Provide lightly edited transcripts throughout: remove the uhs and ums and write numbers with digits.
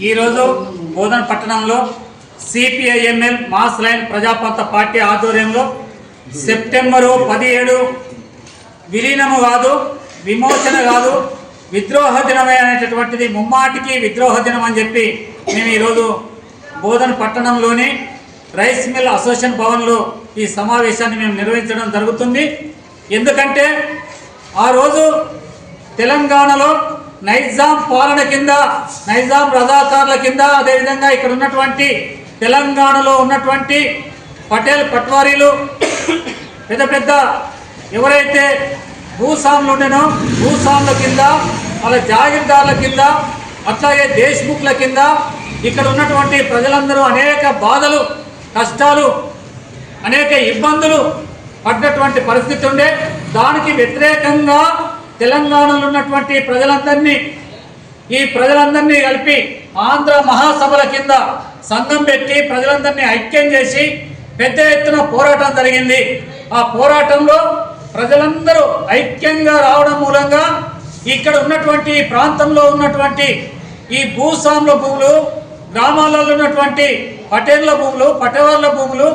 ఈరోజు బోధన పట్టణంలో సిపిఐఎంఎల్ మాస్ లైన్ ప్రజాపంత పార్టీ ఆధ్వర్యంలో సెప్టెంబరు 17 విలీనము కాదు, విమోచన కాదు, విద్రోహ దినమే అనేటటువంటిది ముమ్మాటికి విద్రోహ దినం అని చెప్పి మేము ఈరోజు బోధన పట్టణంలోని రైస్ మిల్ అసోసియేషన్ భవన్లో ఈ సమావేశాన్ని మేము నిర్వహించడం జరుగుతుంది. ఎందుకంటే ఆ రోజు తెలంగాణలో నైజాం పాలన కింద, నైజాం రజాకార్ల కింద, అదేవిధంగా ఇక్కడ ఉన్నటువంటి తెలంగాణలో ఉన్నటువంటి పటేల్ పట్వారీలు పెద్ద పెద్ద ఎవరైతే భూస్వాములు ఉండేనో భూస్వాముల కింద, వాళ్ళ జాగీర్దారుల కింద, అట్లాగే దేశ్ముఖ్ల కింద ఇక్కడ ఉన్నటువంటి ప్రజలందరూ అనేక బాధలు, కష్టాలు, అనేక ఇబ్బందులు పడ్డటువంటి పరిస్థితి ఉండే. దానికి వ్యతిరేకంగా తెలంగాణలో ఉన్నటువంటి ఈ ప్రజలందరినీ కలిపి ఆంధ్ర మహాసభల కింద సంఘం పెట్టి ప్రజలందరినీ ఐక్యం చేసి పెద్ద ఎత్తున పోరాటం జరిగింది. ఆ పోరాటంలో ప్రజలందరూ ఐక్యంగా రావడం మూలంగా ఇక్కడ ఉన్నటువంటి ప్రాంతంలో ఉన్నటువంటి ఈ భూస్వాముల భూములు, గ్రామాలలో ఉన్నటువంటి పటేళ్ల భూములు, పటేవాళ్ళ భూములు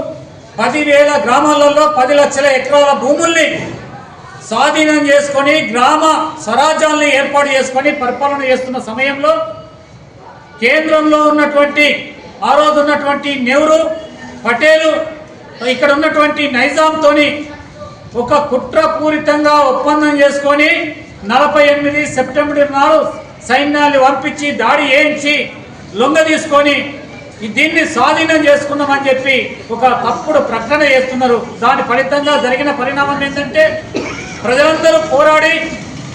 10,000 గ్రామాలలో 10 లక్షల ఎకరాల భూముల్ని స్వాధీనం చేసుకొని గ్రామ స్వరాజ్యాలను ఏర్పాటు చేసుకొని పరిపాలన చేస్తున్న సమయంలో కేంద్రంలో ఉన్నటువంటి ఆ రోజు ఉన్నటువంటి నెహ్రూ, పటేలు ఇక్కడ ఉన్నటువంటి నైజాంతోని ఒక కుట్రపూరితంగా ఒప్పందం చేసుకొని 48 సెప్టెంబర్ నాడు సైన్యాన్ని పంపించి దాడి చేయించి లొంగ తీసుకొని దీన్ని స్వాధీనం చేసుకున్నామని చెప్పి ఒక తప్పుడు ప్రకటన చేస్తున్నారు. దాని ఫలితంగా జరిగిన పరిణామం ఏంటంటే ప్రజలందరూ పోరాడి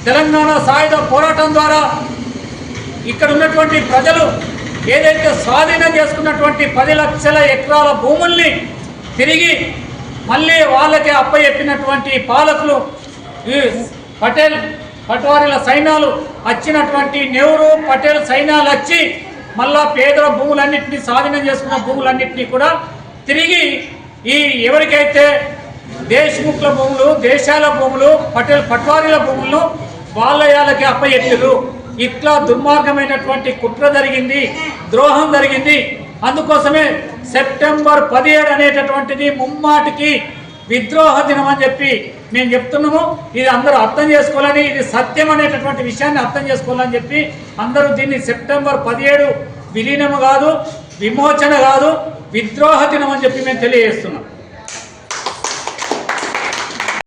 తెలంగాణ సాయుధ పోరాటం ద్వారా ఇక్కడ ఉన్నటువంటి ప్రజలు ఏదైతే స్వాధీనం చేసుకున్నటువంటి 10 లక్షల ఎకరాల భూముల్ని తిరిగి మళ్ళీ వాళ్ళకే అప్పచెప్పినటువంటి పాలకులు ఈ పట్వారీల సైన్యాలు వచ్చినటువంటి నెహ్రూ, పటేల్ సైన్యాలు వచ్చి మళ్ళా పేదల భూములన్నింటినీ స్వాధీనం చేసుకున్న భూములన్నింటినీ కూడా తిరిగి ఈ ఎవరికైతే దేశ్ముఖ్ల భూములు, దేశాల భూములు, పట్వారీల భూములను వాళ్ళకి అప్పచెప్పారు. ఇట్లా దుర్మార్గమైనటువంటి కుట్ర జరిగింది, ద్రోహం జరిగింది. అందుకోసమే సెప్టెంబర్ 17 అనేటటువంటిది ముమ్మాటికి విద్రోహ దినం అని చెప్పి మేము చెప్తున్నాము. ఇది అందరూ అర్థం చేసుకోవాలని, ఇది సత్యం అనేటటువంటి విషయాన్ని అర్థం చేసుకోవాలని చెప్పి అందరూ దీన్ని సెప్టెంబర్ 17 విలీనము కాదు, విమోచన కాదు, విద్రోహ దినం అని చెప్పి మేము తెలియజేస్తున్నాం.